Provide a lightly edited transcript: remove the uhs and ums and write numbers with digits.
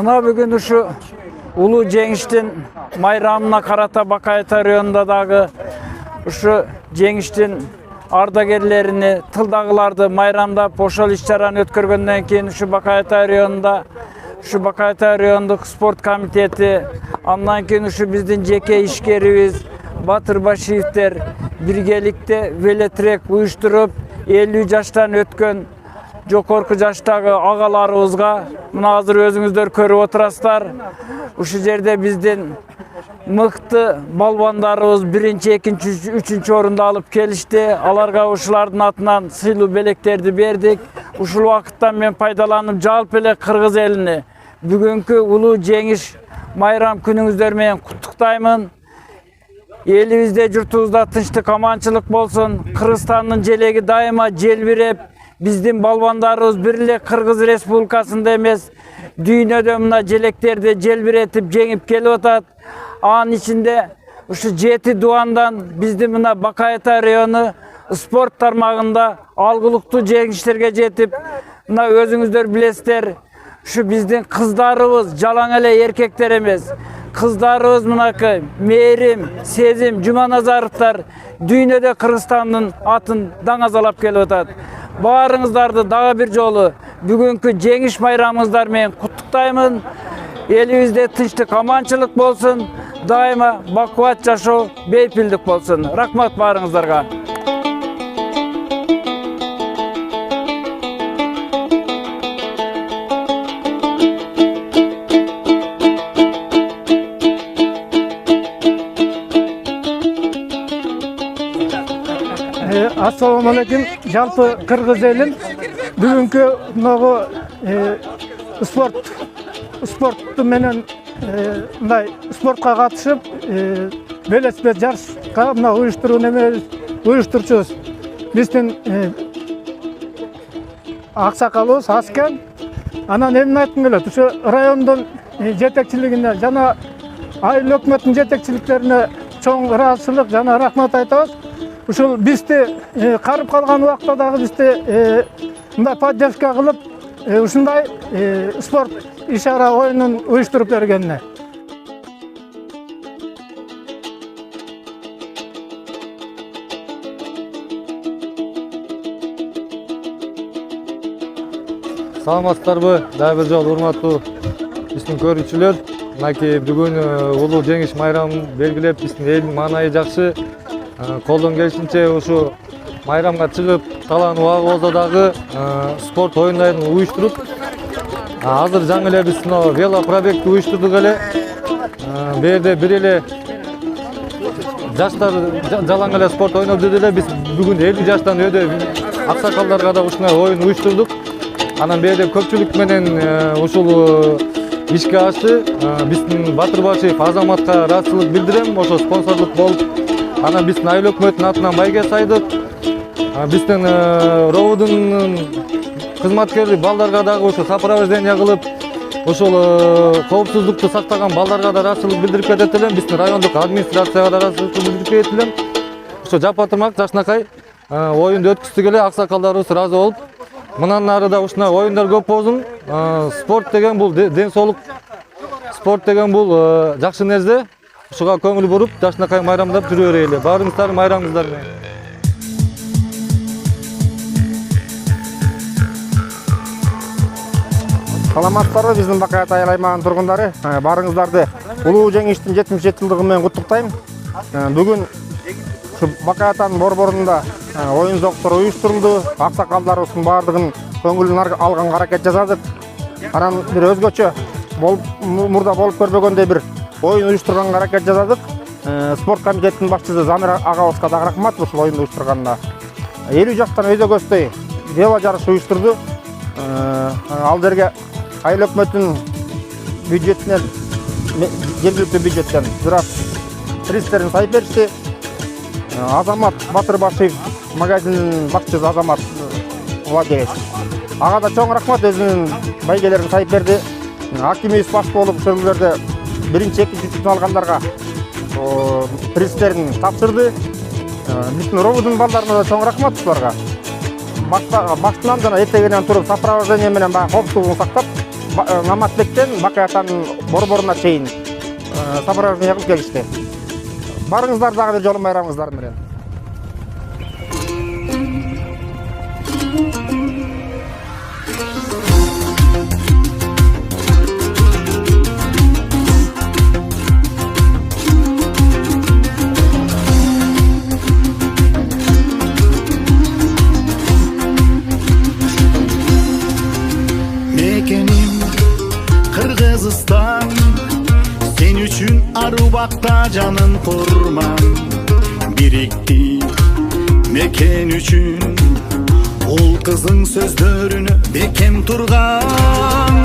Mına bugün şu Ulu Жеңиштин майрамына карата Бакайата районундагы şu Жеңиштин ардагерлерини, тылдагыларды майрамдап ошол иш-чараны өткөргөндөн кийин şu Бакайата районунда şu Бакайата райондук спорт комитети, андан кийин şu биздин жеке ишкерибиз Батыр Башиевтер биргеликте велотрек уюштуруп 50 жаштан өткөн жокорку жаштагы агаларыбызга мына азыр өзүңүздөр көрүп отурасыздар. Ушул жерде биздин мыкты балбандарыбыз 1-2, 3 орунду алып келишти. Аларга ушулардын атынан сыйлуу белектерди бердик. Ушул убакыттан мен пайдаланып жалпы эле кыргыз элини бүгүнкү улуу жеңиш майрам күнүңүздөр менен куттуктаймын. Элибизде, журтубузда тынчтык, аманчылык болсун. Кыргызстандын желеги дайыма желбиреп, биздин балбандарыбыз бир эле Кыргыз Республикасында эмес, дүйнөдө мына желектерди желбиретип жеңип келип атат. Анын ичинде ушу 7 дубандан биздин мына Бакайата району спорт тармагында алгылыктуу жеңиштерге жетип, мына өзүңүздөр билесиздер, ушу биздин кыздарыбыз жалаң эле эркектер эмес, кыздарыбыз мынакы Мээрим, Сезим, Жуманазаровдор дүйнөдө Кыргызстандын атын даңазалап келип атат. Баарыңыздарды дагы бир жолу бүгүнкү жеңиш майрамыңыздар менен куттуктаймын. Элибизде тынчтык, аманчылык болсун, дайыма бакубат жашоо, бейпилдик болсун. Рахмат баарыңыздарга. Assalamu alaikum, жалпы кыргыз элим бүгүнкү могу спортту менен мындай спортко катышып, велосипед жарышка мына уюштурчубуз. Биздин аксакалыбыз Аскен. Анан эмне айткым келет? Ушу райондун жетекчилигине жана айыл өкмөттүн жетекчиликтерине чоң ыраазычылык жана рахмат айтабыз. Ушул бизди карып калган убакта дагы бизди мындай поддержка кылып, ушундай спорт иш-чара оюнун уюштуруп бергенине. Саламатсыздарбы, дагы бир жолу урматтуу биздин көрүүчүлөр. Мынакей бүгүн улуу жеңиш майрамын белгилеп, биздин элдин маанайы жакшы. Колдон келишинче ушу майрамга чыгып, таланып болсо дагы спорт оюндарын уюштуруп, азыр жаңы эле биз велопробегти уюштурдук эле. Бу жерде бир эле жаштар жалаң эле спорт ойноп жүрдү эле. Биз бүгүн 50 жаштан өйдө аксакалдарга да ушундай оюн уюштурдук. Анан бу жерде көпчүлүк менен ушул ишке ашты. Биздин Батыр Башиев Азаматка ыраазычылык билдирем, ошо спонсорлук болуп. Анан биздин айыл өкмөттүн атынан байге сайдык. Биздин ровдун кызматкери балдарга дагы ошо сопровождение кылып, ошол коопсуздукту сактаган балдарга да ыраазычылык билдирип кетет элем. Биздин райондук администрацияга да ыраазычылык билдирип кетет элем. Ошо жапатырмак жакшынакай оюнду өткүздүк эле, аксакалдарыбыз ыраазы болуп. Мындан ары да ушундай оюндар көп болсун. Спорт деген бул ден соолук. Спорт деген бул жакшы нерсе. Ушуга көңүл буруп, жакшынакай майрамдап жүрө берели. Баарыңыздар майрамыңыздар менен. Саламатсыздарбы биздин Бакайата айыл аймагынын тургундары. Баарыңыздарды улуу жеңиштин 77 жылдыгы менен куттуктайм. Бүгүн ушу Бакаятанын борборунда оюн зоктор уюштурулду. Аксакалдарыбыздын баардыгын көңүлүн алганга аракет жасадык. Анан бир өзгөчө мурда болуп көрбөгөндөй бир оюн уюштурганга аракет жасадык. Спорт комитетинин башчысы Замир агабызга дагы рахмат ушул оюнду уюштурганына. 50 жаштан өйдө көздөй вело жарыш уюштурду. Ал жерге айыл өкмөтүнүн бюджетинен, жергиликтүү бюджеттен бирок приздерин сайып беришти. Азамат Батыр Башиев магазининин башчысы Азамат владелец. Ага да чоң рахмат, өзүнүн байгелерин сайып берди. Акимибиз баш болуп ушул жерде 1-2 үчүн алгандарга приздерин тапшырды. Биздин ровдун балдарына да чоң рахмат ушуларга. Баштынан жана эртегенен туруп сопровождение менен баягы коопсуздугун сактап, Наматбектен Бакаятанын борборуна чейин сапарбашыны кылып келишти. Барыңыздар дагы бир жолу майрамыңыздар менен. Мекеним Кыргызстан, sen üçün Arubak'ta canın kurban. Birikti meken üçün, ol kızın sözlerine bekem turgan.